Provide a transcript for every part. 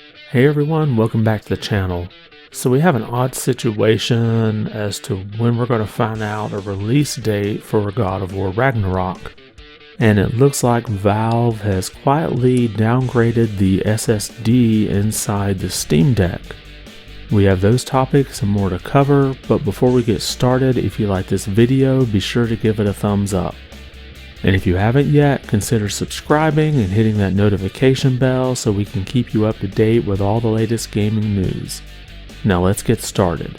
Hey everyone, welcome back to the channel. So we have an odd situation as to when we're going to find out a release date for God of War Ragnarok. And it looks like Valve has quietly downgraded the SSD inside the Steam Deck. We have those topics and more to cover, but before we get started, if you like this video, be sure to give it a thumbs up. And if you haven't yet, consider subscribing and hitting that notification bell so we can keep you up to date with all the latest gaming news. Now let's get started.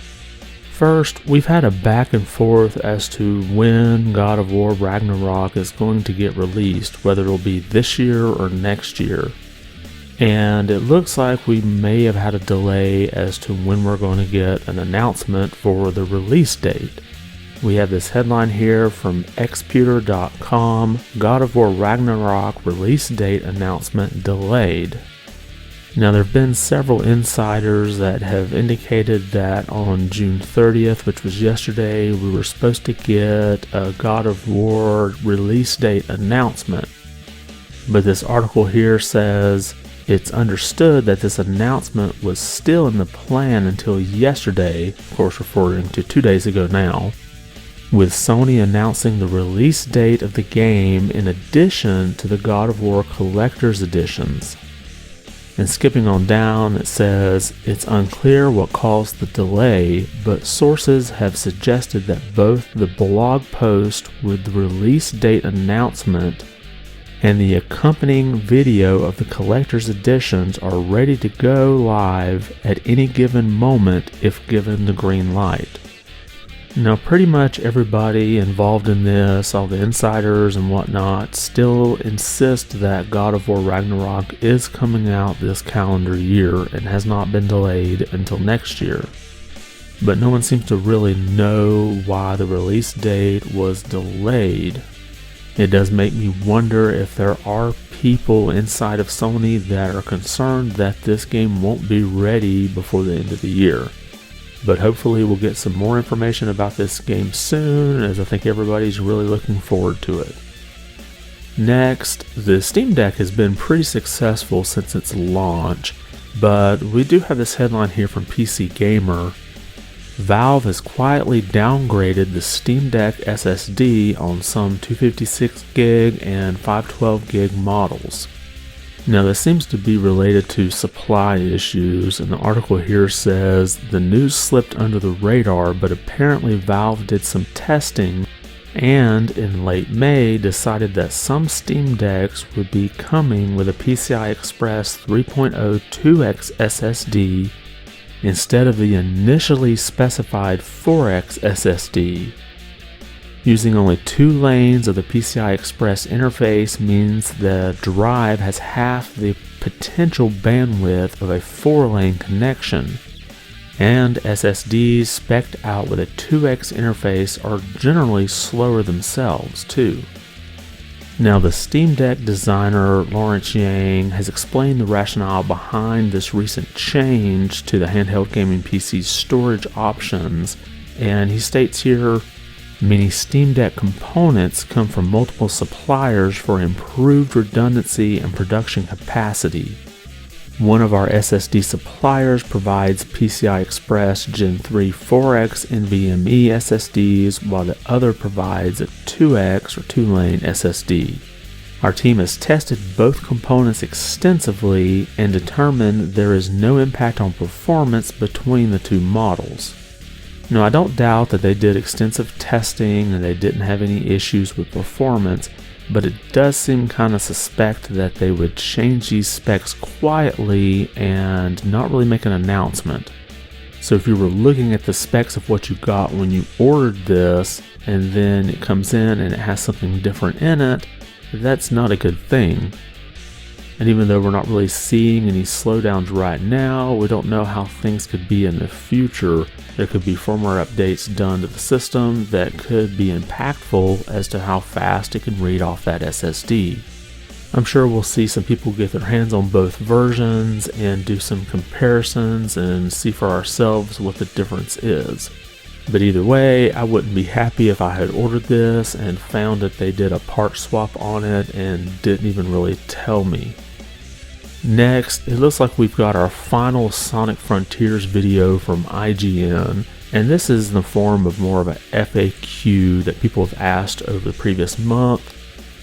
First, we've had a back and forth as to when God of War Ragnarok is going to get released, whether it'll be this year or next year. And it looks like we may have had a delay as to when we're going to get an announcement for the release date. We have this headline here from xputer.com, God of War Ragnarok release date announcement delayed. Now there have been several insiders that have indicated that on June 30th, which was yesterday, we were supposed to get a God of War release date announcement. But this article here says it's understood that this announcement was still in the plan until yesterday, of course referring to 2 days ago now, with Sony announcing the release date of the game in addition to the God of War Collector's Editions. And skipping on down, it says, it's unclear what caused the delay, but sources have suggested that both the blog post with the release date announcement and the accompanying video of the Collector's Editions are ready to go live at any given moment if given the green light. Now pretty much everybody involved in this, all the insiders and whatnot, still insist that God of War Ragnarok is coming out this calendar year and has not been delayed until next year. But no one seems to really know why the release date was delayed. It does make me wonder if there are people inside of Sony that are concerned that this game won't be ready before the end of the year. But hopefully we'll get some more information about this game soon, as I think everybody's really looking forward to it. Next, the Steam Deck has been pretty successful since its launch, but we do have this headline here from PC Gamer. Valve has quietly downgraded the Steam Deck SSD on some 256GB and 512GB models. Now this seems to be related to supply issues, and the article here says the news slipped under the radar, but apparently Valve did some testing and in late May decided that some Steam Decks would be coming with a PCI Express 3.0 2x SSD instead of the initially specified 4x SSD. Using only 2 lanes of the PCI Express interface means the drive has half the potential bandwidth of a 4-lane connection, and SSDs spec'd out with a 2x interface are generally slower themselves too. Now the Steam Deck designer Lawrence Yang has explained the rationale behind this recent change to the handheld gaming PC's storage options, and he states here, many Steam Deck components come from multiple suppliers for improved redundancy and production capacity. One of our SSD suppliers provides PCI Express Gen 3 4X NVMe SSDs, while the other provides a 2X or 2-lane SSD. Our team has tested both components extensively and determined there is no impact on performance between the two models. Now, I don't doubt that they did extensive testing and they didn't have any issues with performance, but it does seem kind of suspect that they would change these specs quietly and not really make an announcement. So if you were looking at the specs of what you got when you ordered this, and then it comes in and it has something different in it, that's not a good thing. And even though we're not really seeing any slowdowns right now, we don't know how things could be in the future. There could be firmware updates done to the system that could be impactful as to how fast it can read off that SSD. I'm sure we'll see some people get their hands on both versions and do some comparisons and see for ourselves what the difference is. But either way, I wouldn't be happy if I had ordered this and found that they did a part swap on it and didn't even really tell me. Next, it looks like we've got our final Sonic Frontiers video from IGN, and this is in the form of more of a FAQ that people have asked over the previous month.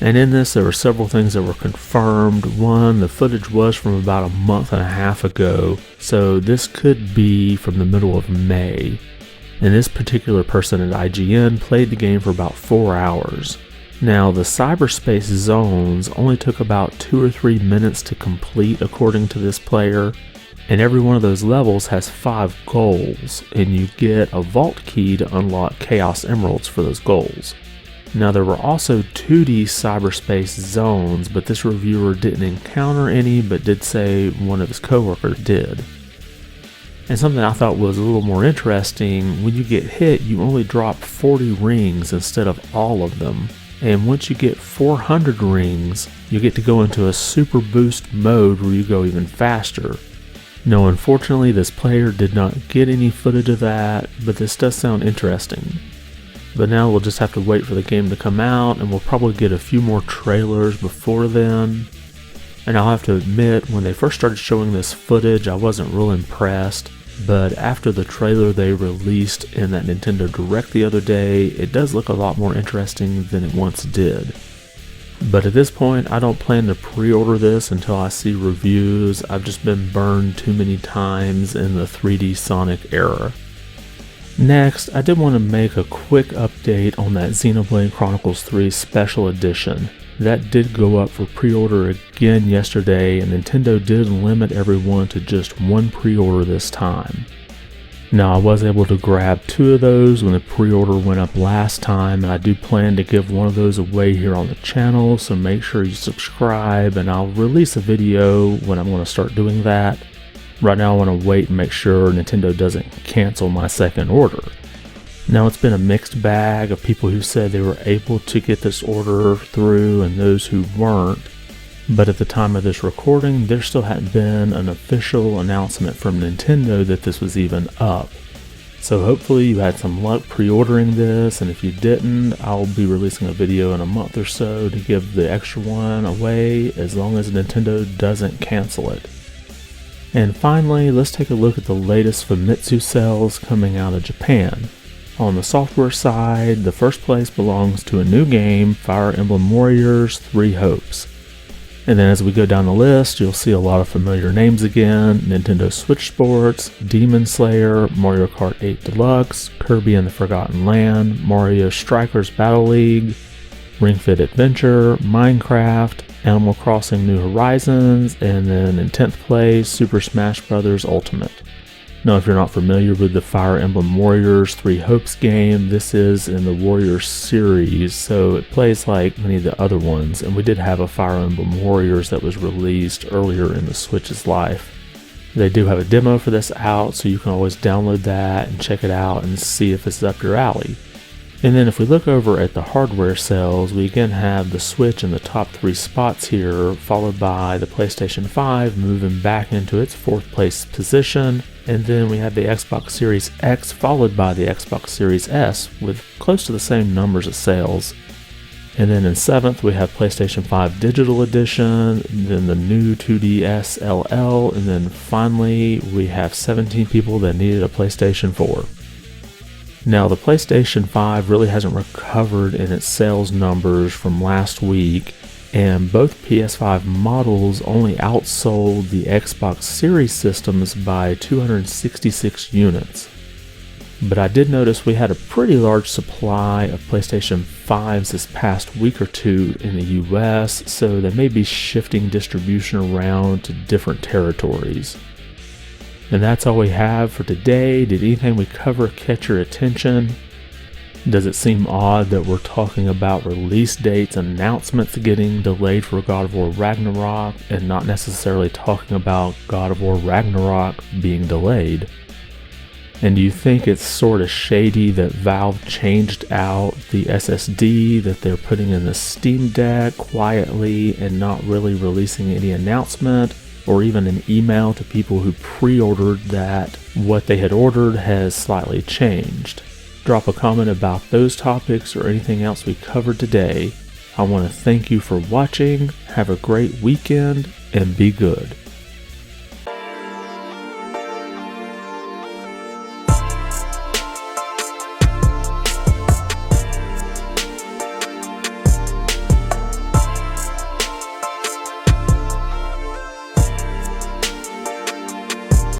And in this, there were several things that were confirmed. One, the footage was from about a month and a half ago, so this could be from the middle of May. And this particular person at IGN played the game for about 4 hours. Now, the cyberspace zones only took about 2 or 3 minutes to complete according to this player, and every one of those levels has 5 goals, and you get a vault key to unlock Chaos Emeralds for those goals. Now, there were also 2D cyberspace zones, but this reviewer didn't encounter any, but did say one of his coworkers did. And something I thought was a little more interesting, when you get hit, you only drop 40 rings instead of all of them. And once you get 400 rings, you get to go into a super boost mode where you go even faster. Now, unfortunately, this player did not get any footage of that, but this does sound interesting. But now we'll just have to wait for the game to come out, and we'll probably get a few more trailers before then. And I'll have to admit, when they first started showing this footage, I wasn't real impressed. But after the trailer they released in that Nintendo Direct the other day, it does look a lot more interesting than it once did. But at this point, I don't plan to pre-order this until I see reviews. I've just been burned too many times in the 3D Sonic era. Next, I did want to make a quick update on that Xenoblade Chronicles 3 Special Edition. That did go up for pre-order again yesterday, and Nintendo did limit everyone to just one pre-order this time. Now, I was able to grab 2 of those when the pre-order went up last time, and I do plan to give one of those away here on the channel, so make sure you subscribe, and I'll release a video when I'm going to start doing that. Right now I want to wait and make sure Nintendo doesn't cancel my second order. Now, it's been a mixed bag of people who said they were able to get this order through and those who weren't, but at the time of this recording there still hadn't been an official announcement from Nintendo that this was even up. So hopefully you had some luck pre-ordering this, and if you didn't, I'll be releasing a video in a month or so to give the extra one away as long as Nintendo doesn't cancel it. And finally, let's take a look at the latest Famitsu Sales coming out of Japan. On the software side, the first place belongs to a new game, Fire Emblem Warriors 3 Hopes. And then as we go down the list, you'll see a lot of familiar names again: Nintendo Switch Sports, Demon Slayer, Mario Kart 8 Deluxe, Kirby and the Forgotten Land, Mario Strikers Battle League, Ring Fit Adventure, Minecraft, Animal Crossing New Horizons, and then in 10th place, Super Smash Bros. Ultimate. Now, if you're not familiar with the Fire Emblem Warriors 3 Hopes game, this is in the Warriors series, so it plays like many of the other ones, and we did have a Fire Emblem Warriors that was released earlier in the Switch's life. They do have a demo for this out, so you can always download that and check it out and see if it's up your alley. And then if we look over at the hardware sales, we again have the Switch in the top 3 spots here, followed by the PlayStation 5 moving back into its 4th place position, and then we have the Xbox Series X followed by the Xbox Series S with close to the same numbers of sales. And then in 7th we have PlayStation 5 Digital Edition, then the new 2DS LL, and then finally we have 17 people that needed a PlayStation 4. Now, the PlayStation 5 really hasn't recovered in its sales numbers from last week, and both PS5 models only outsold the Xbox Series systems by 266 units. But I did notice we had a pretty large supply of PlayStation 5s this past week or two in the US, so they may be shifting distribution around to different territories. And that's all we have for today. Did anything we cover catch your attention? Does it seem odd that we're talking about release dates and announcements getting delayed for God of War Ragnarok and not necessarily talking about God of War Ragnarok being delayed? And do you think it's sort of shady that Valve changed out the SSD that they're putting in the Steam Deck quietly and not really releasing any announcement or even an email to people who pre-ordered that what they had ordered has slightly changed? Drop a comment about those topics or anything else we covered today. I want to thank you for watching, have a great weekend, and be good.